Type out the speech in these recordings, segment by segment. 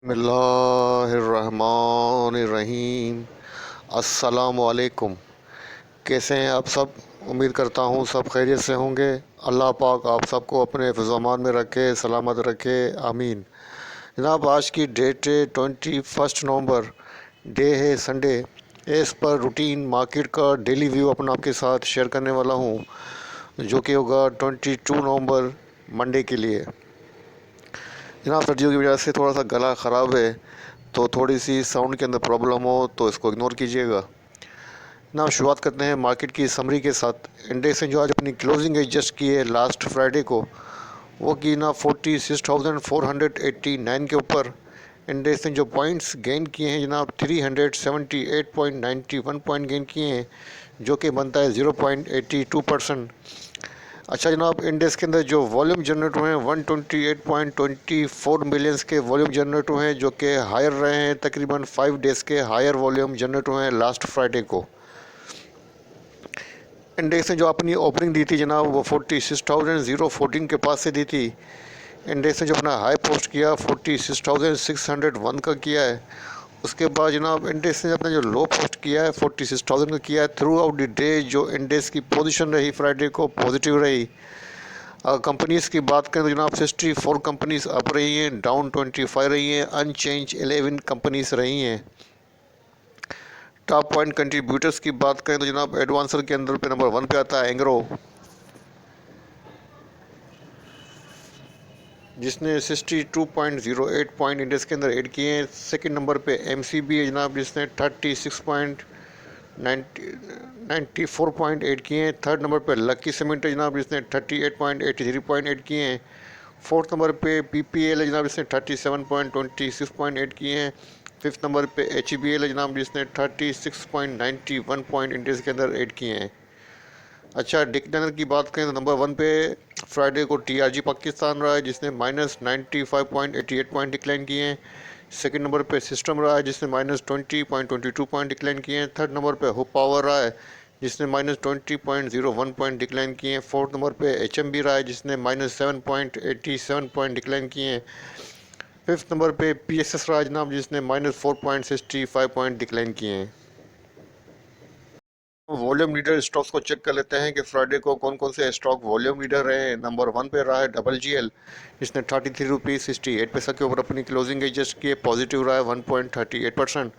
बिस्मिल्लाहिर्रहमानिर्रहीम। अस्सलामुअलैकुम। कैसे हैं आप सब? उम्मीद करता हूँ सब खैरियत से होंगे। अल्लाह पाक आप सबको अपने हिफ़्ज़-ओ-अमान में रखे, सलामत रखे, आमीन। जनाब, आज की डेट है 21 नवंबर, डे है Sunday. As per routine market का डेली व्यू अपना आपके साथ शेयर करने वाला हूँ, जो कि होगा 22 नवंबर मंडे के लिए। जनाब, सर्दियों की वजह से थोड़ा सा गला ख़राब है, तो थोड़ी सी साउंड के अंदर प्रॉब्लम हो तो इसको इग्नोर कीजिएगा ना। शुरुआत करते हैं मार्केट की समरी के साथ। इंडेक्स ने जो आज अपनी क्लोजिंग एडजस्ट की है लास्ट फ्राइडे को, वो की ना 46,489 के ऊपर। इंडेक्स ने जो पॉइंट्स गेन किए हैं जनाब, 378.91 पॉइंट गेन किए हैं, जो कि बनता है 0.82%। अच्छा जनाब, इंडेक्स के अंदर जो वॉल्यूम जनरेट हुए हैं 128.24 मिलियंस के वॉल्यूम जनरेट हुए हैं, जो कि हायर रहे हैं। तकरीबन 5 डेज़ के हायर वॉल्यूम जनरेट हुए हैं लास्ट फ्राइडे को। इंडेक्स ने जो अपनी ओपनिंग दी थी जनाब, वो 46,014 के पास से दी थी। इंडेक्स ने जो अपना हाई पोस्ट किया 46,601 का किया है। उसके बाद जनाब इंडेक्स ने अपना जो लो पोस्ट किया है 46,000 का किया है। थ्रू आउट द डे जो इंडेक्स की पोजीशन रही फ्राइडे को पॉजिटिव रही। कंपनीज़ की बात करें तो जनाब 64 कंपनीज़ अप रही हैं, डाउन 25 रही हैं, अनचेंज 11 कंपनीज़ रही हैं। टॉप पॉइंट कंट्रीब्यूटर्स की बात करें तो जनाब एडवांसर के अंदर पे नंबर 1 पे आता है एंग्रो, जिसने 62.08 पॉइंट इंडेक्स के अंदर ऐड किए हैं। सेकंड नंबर पे एमसीबी है जनाब, जिसने 36.94 पॉइंट ऐड किए हैं। थर्ड नंबर पे लकी सीमेंट है जनाब, जिसने 38.83 पॉइंट ऐड किए हैं। फोर्थ नंबर पे पीपीएल है जनाब, जिसने 37.26 पॉइंट ऐड किए हैं। फिफ्थ नंबर पे एचबीएल है जनाब, जिसने 36.91 पॉइंट इंडेक्स के अंदर ऐड किए हैं। अच्छा, डिक्लेनर की बात करें तो नंबर 1 पे फ्राइडे को टीआरजी पाकिस्तान रहा है, जिसने -95.88 पॉइंट डिक्लाइन किए हैं। सेकंड नंबर पे सिस्टम रहा है, जिसने -20.22 पॉइंट डिक्लाइन किए हैं। थर्ड नंबर पे हुप पावर रहा है, जिसने -20.01 पॉइंट डिक्लाइन किए हैं। फोर्थ नंबर पे एचएमबी रहा है, जिसने -7.87 पॉइंट डिक्लाइन किए हैं। फिफ्थ नंबर पे पीएसएस रहा है जनाब, जिसने -4.65 पॉइंट डिक्लाइन किए हैं। वॉल्यूम लीडर स्टॉक्स को चेक कर लेते हैं कि फ्राइडे को कौन कौन से स्टॉक वॉल्यूम लीडर रहे। नंबर 1 पे रहा है डबल जीएल, जिसने 33 रुपीज़ 68 पैसा के ऊपर अपनी क्लोजिंग एडजस्ट किए, पॉजिटिव रहा है 1.38%।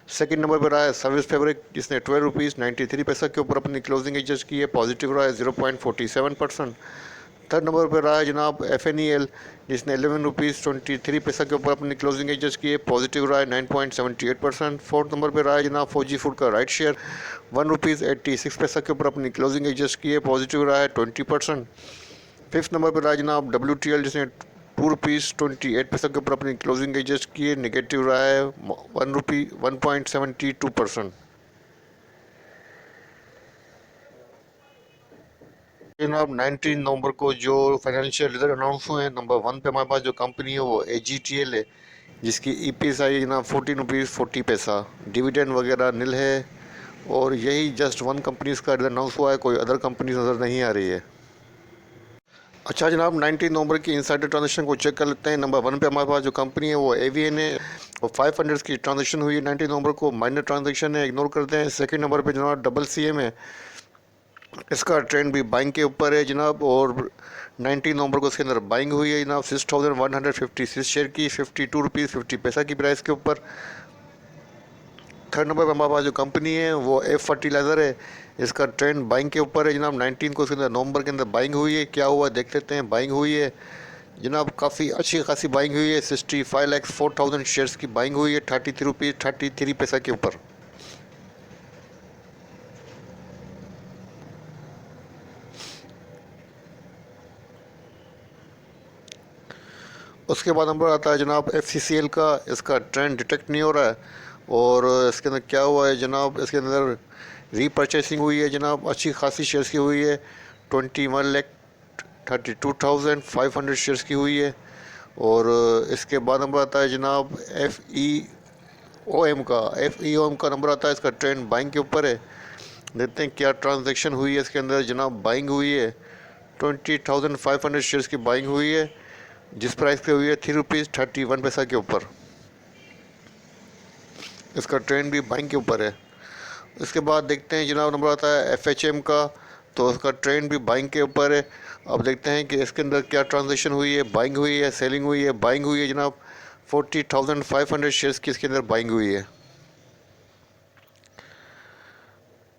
सेकंड नंबर पे रहा है सर्विस फैब्रिक, जिसने 12 रुपीज़ 93 पैसा के ऊपर अपनी क्लोजिंग एडजस्ट की है, पॉजिटिव रहा है 0.47%। थर्ड नंबर पर रहा है जनाब एफ जिसने 11 रुपीज़ 23 पैसा के ऊपर अपनी क्लोजिंग एडजस्ट की है, पॉजिटिव रहा है 9.78%। फोर्थ नंबर पर रहा है जनाब फौजी फूड का राइट शेयर, 1 रुपीज़ 86 पैसा के ऊपर अपनी क्लोजिंग एडजस्ट की है, पॉजिटिव रहा है 20%। फिफ्थ नंबर पर रहा है जनाब WTL, जिसने 2 रुपीज़ 28 पैसा के ऊपर अपनी क्लोजिंग एडजस्ट की है, निगेटिव रहा है 1.72%। जनाब 19 नवंबर को जो फाइनेंशियल रिजल्ट अनाउंस हुए हैं, नंबर 1 पे हमारे पास जो कंपनी है वो AGTL है, जिसकी EPS आई है जनाब 14 रुपीज़ 40 पैसा। डिविडेंड वगैरह नील है, और यही जस्ट वन कंपनीज का रिजल्ट अनाउंस हुआ है, कोई अदर कंपनीज नज़र नहीं आ रही है। अच्छा जनाब, 19 नवंबर की इनसाइडर ट्रांजेक्शन को चेक कर लेते हैं। नंबर 1 पे हमारे पास जो कंपनी है वो AVN है, और 500 की ट्रांजेक्शन हुई है 19 नवंबर को, माइनर ट्रांजेक्शन है, इग्नोर करते हैं। सेकंड नंबर पे जनाब CM है, इसका ट्रेंड भी बाइंग के ऊपर है जनाब, और 19 नवंबर को इसके अंदर बाइंग हुई है जनाब 6156 शेयर की, 52 रुपीज़ 50 पैसा की प्राइस के ऊपर। थर्ड नंबर पर हमारे पास जो कंपनी है वो F फर्टिलाइज़र है, इसका ट्रेंड बाइंग के ऊपर है जनाब। 19 को इसके अंदर नवंबर के अंदर बाइंग हुई है। क्या हुआ देख लेते हैं। बाइंग हुई है जनाब, काफ़ी अच्छी खासी बाइंग हुई है, 65,04,000 शेयर्स की बाइंग हुई है 33 रुपीज़ 33 पैसा के ऊपर। उसके बाद नंबर आता है जनाब FCCL का, इसका ट्रेंड डिटेक्ट नहीं हो रहा है, और इसके अंदर क्या हुआ है जनाब, इसके अंदर रीपर्चेसिंग हुई है जनाब, अच्छी खासी शेयर्स की हुई है, 21,32,500 शेयर्स की हुई है। और इसके बाद नंबर आता है जनाब FEOM का नंबर आता है, इसका ट्रेंड बाइंग के ऊपर है। देखते हैं क्या ट्रांजेक्शन हुई है इसके अंदर जनाब। बाइंग हुई है 20,500 शेयर्स की बाइंग हुई है, जिस प्राइस पे हुई है 3 रुपीज़ 31 पैसा के ऊपर। इसका ट्रेंड भी बाइंग के ऊपर है। इसके बाद देखते हैं जनाब नंबर आता है FHM का, तो उसका ट्रेंड भी बाइंग के ऊपर है। अब देखते हैं कि इसके अंदर क्या ट्रांजेक्शन हुई है, बाइंग हुई है, सेलिंग हुई है। बाइंग हुई है जनाब 40,500 शेयर्स की इसके अंदर बाइंग हुई है।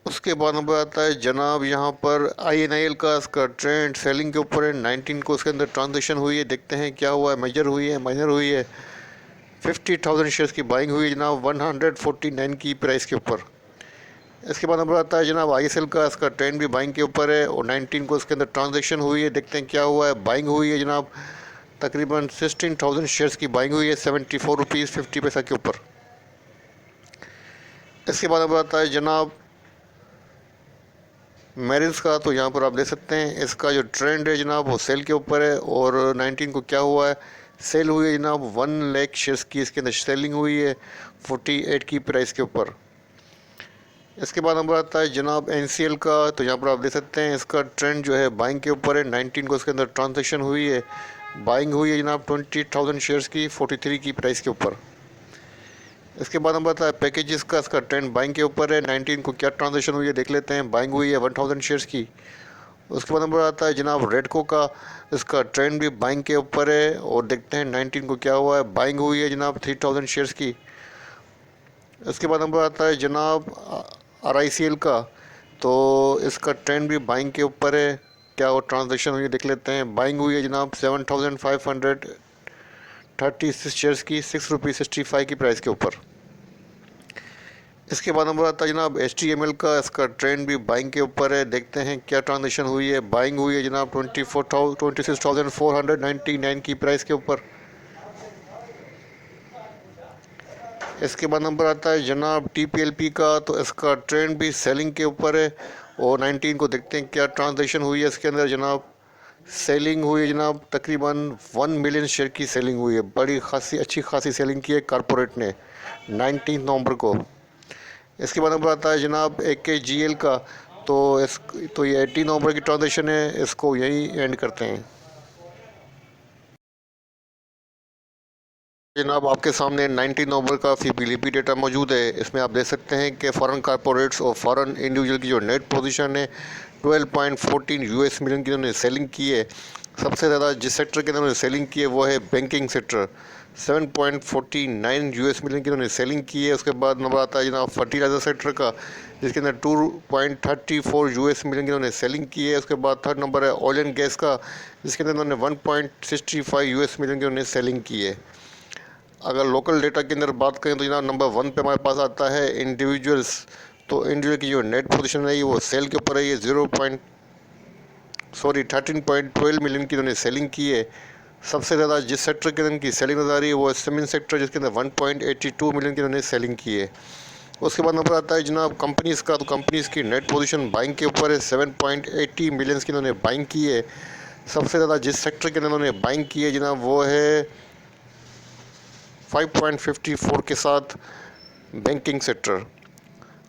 उसके बाद नंबर आता है जनाब यहाँ पर INIL का, इसका ट्रेंड सेलिंग के ऊपर है। 19 को उसके अंदर ट्रांजेक्शन हुई है, देखते हैं क्या हुआ है, मेजर हुई है, माइनर हुई है। 50,000 शेयर्स की बाइंग हुई है जनाब 149 की प्राइस के ऊपर। इसके बाद नंबर आता है जनाब ISL का, इसका ट्रेंड भी बाइंग के ऊपर है और 19 को इसके अंदर ट्रांजेक्शन हुई है, देखते हैं क्या हुआ है, बाइंग हुई है जनाब तकरीबन 16,000 शेयर्स की बाइंग हुई है 74 रुपीज़ 50 पैसा के ऊपर। इसके बाद नंबर आता है जनाब मेरिल्स का, तो यहाँ पर आप देख सकते हैं इसका जो ट्रेंड है जनाब वो सेल के ऊपर है। और 19 को क्या हुआ है, सेल हुई है जनाब 1 लाख शेयर्स की इसके अंदर सेलिंग हुई है 48 की प्राइस के ऊपर। इसके बाद नंबर आता है जनाब NCL का, तो यहाँ पर आप देख सकते हैं इसका ट्रेंड जो है बाइंग के ऊपर है। 19 को इसके अंदर ट्रांजेक्शन हुई है, बाइंग हुई है जनाब 20,000 शेयर्स की 43 की प्राइस के ऊपर। इसके बाद नंबर आता है पैकेजेस का, इसका ट्रेंड बाइंग के ऊपर है। 19 को क्या ट्रांजेक्शन हुई है देख लेते हैं, बाइंग हुई है 1,000 शेयर्स की। उसके बाद नंबर आता है जनाब रेडको का, इसका ट्रेंड भी बाइंग के ऊपर है और देखते हैं 19 को क्या हुआ है, बाइंग हुई है जनाब 3,000 शेयर्स की। इसके बाद नंबर आता है जनाब RICL का, तो इसका ट्रेंड भी बाइंग के ऊपर है। क्या वो ट्रांजेक्शन हुई है देख लेते हैं, बाइंग हुई है जनाब 7,536 शेयर्स की 6 रुपी 65 की प्राइस के ऊपर। इसके बाद नंबर आता है जनाब HTML का, इसका ट्रेंड भी बाइंग के ऊपर है, देखते हैं क्या ट्रांजेक्शन हुई है, बाइंग हुई है जनाब 26,499 की प्राइस के ऊपर। इसके बाद नंबर आता है जनाब TPLP का, तो इसका ट्रेंड भी सेलिंग के ऊपर है और 19 को देखते हैं क्या ट्रांजेक्शन हुई है इसके अंदर जनाब, सेलिंग हुई है जनाब तकरीबन 1 मिलियन शेयर की सेलिंग हुई है, बड़ी खासी अच्छी खासी सेलिंग की है कारपोरेट ने 19 नवंबर को। इसके बाद नंबर आता है जनाब AKGL का, तो ये 18 नवंबर की ट्रांजेक्शन है, इसको यही एंड करते हैं। जनाब आपके सामने 19 नवंबर का FIBLIPI डेटा मौजूद है। इसमें आप देख सकते हैं कि फॉरेन कारपोरेट्स और फॉरेन इंडिविजुअल की जो नेट पोजीशन है 12.14 US मिलियन की उन्होंने सेलिंग की है। सबसे ज़्यादा जिस सेक्टर के अंदर उन्होंने सेलिंग की है वो है बैंकिंग सेक्टर, 7.49 US मिलियन की उन्होंने सेलिंग की है। उसके बाद नंबर आता है जनाब फर्टिलाइजर सेक्टर का, जिसके अंदर 2.34 US मिलियन की उन्होंने सेलिंग की है। उसके बाद थर्ड नंबर है ऑयल एंड गैस का, जिसके अंदर उन्होंने 1.65 US मिलियन की उन्होंने सेलिंग की है। अगर लोकल डेटा के अंदर बात करें तो जनाब नंबर 1 पे हमारे पास आता है इंडिविजुअल्स, तो इंडिविजुअल की जो नेट पोजीशन है वो सेल के ऊपर है, ये 13.12 मिलियन की उन्होंने सेलिंग की है। सबसे ज़्यादा जिस सेक्टर के अंदर की सेलिंग नजर आ रही है वो सीमेंट सेक्टर, जिसके अंदर 1.82 मिलियन की उन्होंने सेलिंग की है। उसके बाद नंबर आता है जनाब कंपनीज़ का, तो कंपनीज़ की नेट पोजीशन बाइंग के ऊपर है, 7.80 मिलियंस की उन्होंने बाइंग की है। सबसे ज़्यादा जिस सेक्टर के अंदर उन्होंने बाइंग की है जनाब वो है 5.54 के साथ बैंकिंग सेक्टर।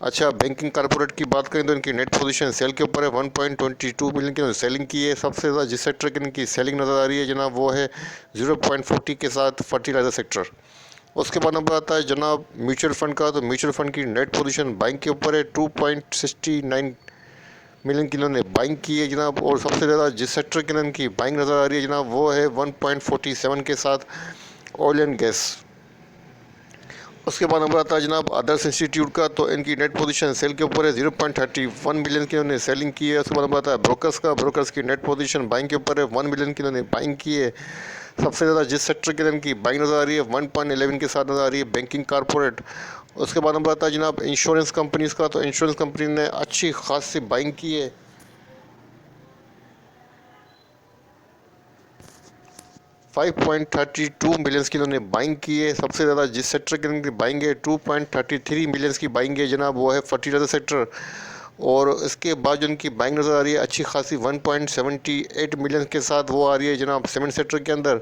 अच्छा, बैंकिंग कॉर्पोरेट की बात करें तो इनकी नेट पोजीशन सेल के ऊपर है, 1.22 मिलियन की सेलिंग की है। सबसे ज़्यादा जिस सेक्टर की इनकी सेलिंग नज़र आ रही है जनाब वो है 0.40 के साथ फर्टिलाइजर सेक्टर। उसके बाद नंबर आता है जनाब म्यूचुअल फंड का, तो म्यूचुअल फंड की नेट पोजीशन बाइंग के ऊपर है, 2.69 मिलियन की इन्होंने बाइंग की है जनाब। और सबसे ज़्यादा जिस सेक्टर के अंदर इनकी बाइंग नज़र आ रही है जनाब वो है 1.47 के साथ ऑयल एंड गैस। उसके बाद नंबर आता है जनाब अदर्स इंस्टीट्यूट का, तो इनकी नेट पोजीशन सेल के ऊपर है, 0.31 मिलियन की उन्होंने सेलिंग की है। उसके बाद नंबर आता है ब्रोकर्स का, ब्रोकर्स की नेट पोजीशन बाइंग के ऊपर है, 1 मिलियन की उन्होंने बाइंग की है। सबसे ज़्यादा जिस सेक्टर के अंदर इनकी बाइंग नज़र आ रही है 1.11 के साथ नज़र आ रही है बैंकिंग कॉर्पोरेट। उसके बाद नंबर आता है जनाब इंश्योरेंस कंपनीज़ का, तो इंश्योरेंस कंपनी ने अच्छी खासी बाइंग की है, 5.32 मिलियंस की इन्होंने बाइंग की है। सबसे ज़्यादा जिस सेक्टर के अंदर बाइंग है 2.33 मिलियंस की बाइंग है जनाब वो है फर्टिलाइजर सेक्टर। और इसके बाद जो उनकी बाइंग नज़र आ रही है अच्छी खासी 1.78 मिलियन के साथ वो आ रही है जनाब सीमेंट सेक्टर के अंदर।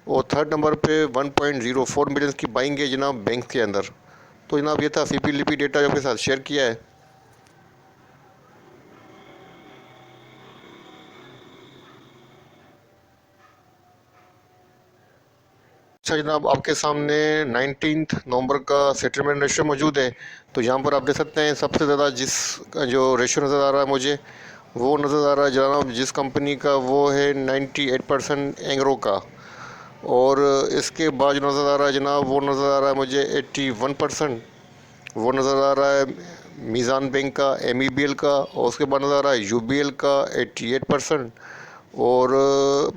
और थर्ड नंबर पे 1.04 मिलियन की बाइंग है जनाब बैंक के अंदर। तो जनाब ये था FIBLIPI डेटा जो आपके साथ शेयर किया है। अच्छा जनाब, आपके सामने 19 नवंबर का सेटलमेंट रेशियो मौजूद है। तो यहाँ पर आप देख सकते हैं सबसे ज़्यादा जिस जो रेशियो नज़र आ रहा है मुझे, वो नज़र आ रहा है जनाब जिस कंपनी का, वो है 98% एंग्रो का। और इसके बाद जो नज़र आ रहा है जनाब, वो नज़र आ रहा है मुझे 81%। वो नज़र आ रहा है मीज़ान बैंक का, MEBL का। और उसके बाद नज़र आ रहा है UBL का 88%। और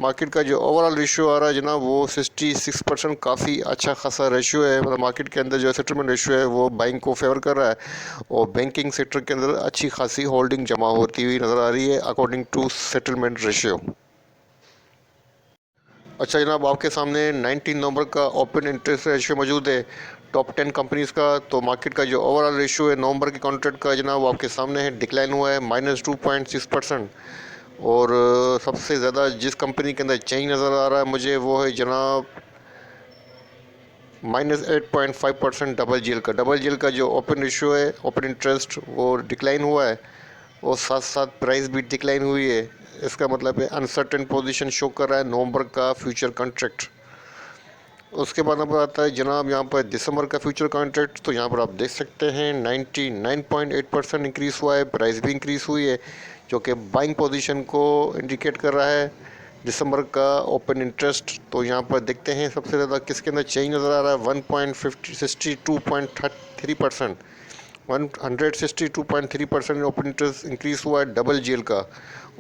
मार्केट का जो ओवरऑल रेशियो आ रहा है जनाब, वो 66%। काफ़ी अच्छा खासा रेशियो है। मतलब मार्केट के अंदर जो सेटलमेंट रेशियो है वो बैंक को फेवर कर रहा है। और बैंकिंग सेक्टर के अंदर अच्छी खासी होल्डिंग जमा होती हुई नज़र आ रही है अकॉर्डिंग टू सेटलमेंट रेशियो। अच्छा जनाब, आपके सामने 19 नवंबर का ओपन इंटरेस्ट रेशियो मौजूद है टॉप 10 कंपनीज़ का। तो मार्केट का जो ओवरऑल रेशियो है नवंबर के कॉन्ट्रैक्ट का जनाब, वो आपके सामने है, डिक्लाइन हुआ है -2.6%। और सबसे ज़्यादा जिस कंपनी के अंदर चेंज नज़र आ रहा है मुझे, वो है जनाब -8.5% डबल जेल का जो ओपन रेशियो है, ओपन इंटरेस्ट, वो डिक्लाइन हुआ है। और साथ साथ प्राइस भी डिक्लाइन हुई है। इसका मतलब है अनसर्टेन पोजीशन शो कर रहा है नवंबर का फ्यूचर कॉन्ट्रैक्ट। उसके बाद नंबर आता है जनाब यहाँ पर दिसंबर का फ्यूचर कॉन्ट्रैक्ट। तो यहाँ पर आप देख सकते हैं 99.8% इंक्रीज़ हुआ है, प्राइस भी इंक्रीज़ हुई है, जो कि बाइंग पोजीशन को इंडिकेट कर रहा है दिसंबर का ओपन इंटरेस्ट। तो यहाँ पर देखते हैं सबसे ज़्यादा किसके अंदर चेंज नज़र आ रहा है। 162.3%, 162.3% ओपन इंटरेस्ट इंक्रीज़ हुआ है डबल जेल का।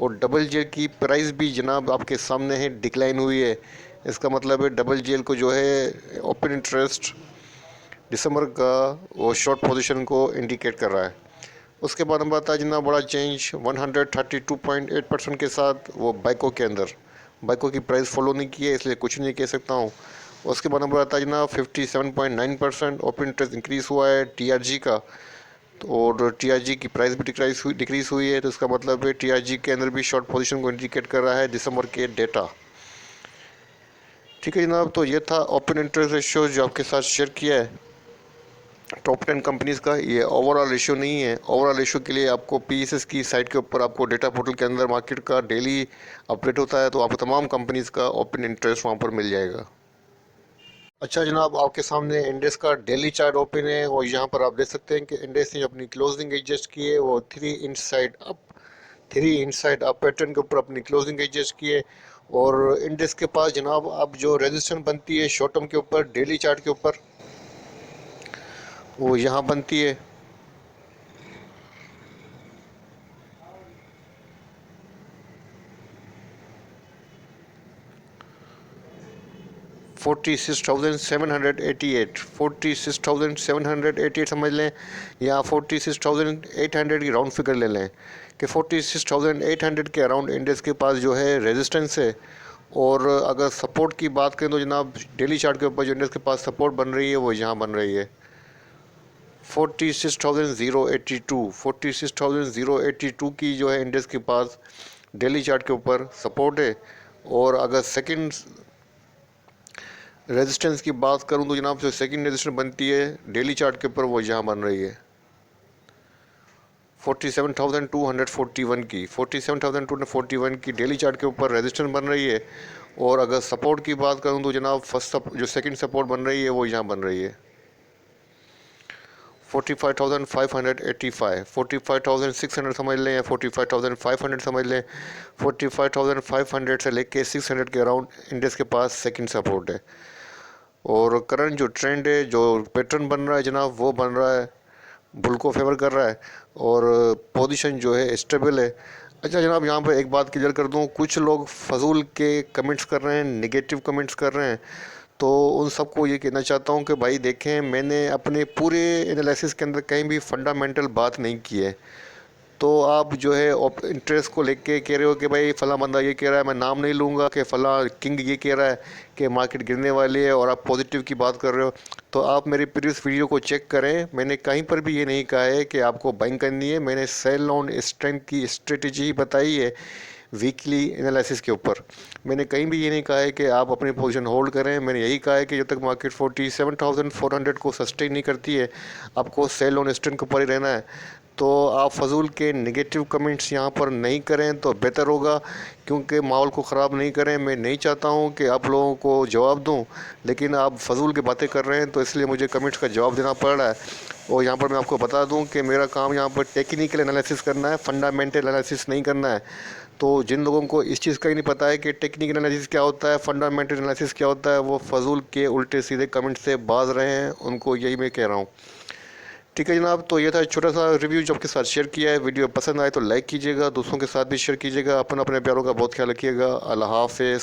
और डबल जेल की प्राइस भी जनाब आपके सामने है, डिक्लाइन हुई है। इसका मतलब है डबल जेल को जो है ओपन इंटरेस्ट दिसंबर का वो शॉर्ट पोजीशन को इंडिकेट कर रहा है। उसके बाद हम बात है जनाब बड़ा चेंज 132.8% के साथ वो बाइको के अंदर। बाइको की प्राइस फॉलो नहीं की है, इसलिए कुछ नहीं कह सकता हूँ। उसके बाद नंबर आता है जनाब 57.9% ओपन इंटरेस्ट इंक्रीज़ हुआ है TRG का। तो और TRG की प्राइस भी डिक्रीज़ हुई है। तो इसका मतलब है TRG के अंदर भी शॉर्ट पोजीशन को इंडिकेट कर रहा है दिसंबर के डेटा। ठीक है जनाब, तो ये था ओपन इंटरेस्ट रेशियो जो आपके साथ शेयर किया है टॉप 10 कंपनीज़ का। ये ओवरऑल रेशियो नहीं है। ओवरऑल रेशियो के लिए आपको PSS की साइट के ऊपर, आपको डेटा पोर्टल के अंदर मार्केट का डेली अपडेट होता है, तो आपको तमाम कंपनीज़ का ओपन इंटरेस्ट वहाँ पर मिल जाएगा। अच्छा जनाब, आपके सामने इंडेक्स का डेली चार्ट ओपन है। और यहाँ पर आप देख सकते हैं कि इंडेक्स ने अपनी क्लोजिंग एडजस्ट की है, वो 3 इंच साइड अप पैटर्न के ऊपर अपनी क्लोजिंग एडजस्ट की है। और इंडेक्स के पास जनाब अब जो रेजिस्टेंस बनती है शॉर्ट टर्म के ऊपर, डेली चार्ट के ऊपर, वो यहाँ बनती है 46,788, 46,788 समझ लें, या 46,800 की राउंड फिगर ले लें कि 46,800 के अराउंड इंडेक्स के पास जो है रेजिस्टेंस है। और अगर सपोर्ट की बात करें तो जनाब डेली चार्ट के ऊपर जो इंडेक्स के पास सपोर्ट बन रही है वो यहाँ बन रही है 46,082, 46,082 की जो है इंडेक्स के पास डेली चार्ट के ऊपर सपोर्ट है। और अगर सेकंड रेजिस्टेंस की बात करूं तो जनाब जो सेकंड रेजिस्टेंस बनती है डेली चार्ट के ऊपर वो यहाँ बन रही है 47,241 की, 47,241 की डेली चार्ट के ऊपर रेजिस्टेंस बन रही है। और अगर सपोर्ट की बात करूं तो जनाब जो सेकंड सपोर्ट बन रही है वो यहाँ बन रही है 45,585, 45,600 समझ लें या 45,500 समझ लें। 45,500 से लेके 600 के अराउंड इंडेक्स के पास सेकंड सपोर्ट है। और करंट जो ट्रेंड है, जो पैटर्न बन रहा है जनाब, वो बन रहा है बुल को फेवर कर रहा है। और पोजीशन जो है स्टेबल है। अच्छा जनाब, यहाँ पर एक बात क्लियर कर दूँ, कुछ लोग फजूल के कमेंट्स कर रहे हैं, नेगेटिव कमेंट्स कर रहे हैं। तो उन सबको ये कहना चाहता हूँ कि भाई देखें, मैंने अपने पूरे एनालिसिस के अंदर कहीं भी फंडामेंटल बात नहीं की है। तो आप जो है इंटरेस्ट को लेके कह रहे हो कि भाई फ़लाँ बंदा ये कह रहा है, मैं नाम नहीं लूँगा, कि फ़लाँ किंग ये कह रहा है कि मार्केट गिरने वाली है, और आप पॉजिटिव की बात कर रहे हो। तो आप मेरी प्रीवियस वीडियो को चेक करें, मैंने कहीं पर भी ये नहीं कहा है कि आपको बाइंग करनी है। मैंने सेल ऑन स्ट्रेंथ की स्ट्रेटजी ही बताई है वीकली एनालिसिस के ऊपर। मैंने कहीं भी ये नहीं कहा है कि आप अपनी पोजीशन होल्ड करें। मैंने यही कहा है कि जब तक मार्केट 47,400 को सस्टेन नहीं करती है, आपको सेल ऑन स्ट्रेंथ के ऊपर ही रहना है। तो आप फजूल के नेगेटिव कमेंट्स यहाँ पर नहीं करें तो बेहतर होगा, क्योंकि माहौल को ख़राब नहीं करें। मैं नहीं चाहता हूँ कि आप लोगों को जवाब दूँ, लेकिन आप फजूल की बातें कर रहे हैं तो इसलिए मुझे कमेंट्स का जवाब देना पड़ रहा है। और यहाँ पर मैं आपको बता दूँ कि मेरा काम यहाँ पर टेक्निकल एनालिसिस करना है, फंडामेंटल एनालिसिस नहीं करना है। तो जिन लोगों को इस चीज़ का ही नहीं पता है कि टेक्निकल एनालिसिस क्या होता है, फंडामेंटल एनालिसिस क्या होता है, वो फजूल के उल्टे सीधे कमेंट से बाज रहे हैं, उनको यही मैं कह रहा हूँ। ठीक है जनाब, तो ये था छोटा सा रिव्यू जो आपके साथ शेयर किया है। वीडियो पसंद आए तो लाइक कीजिएगा, दोस्तों के साथ भी शेयर कीजिएगा। अपने प्यारों का बहुत ख्याल रखिएगा। अल्लाह हाफिज़।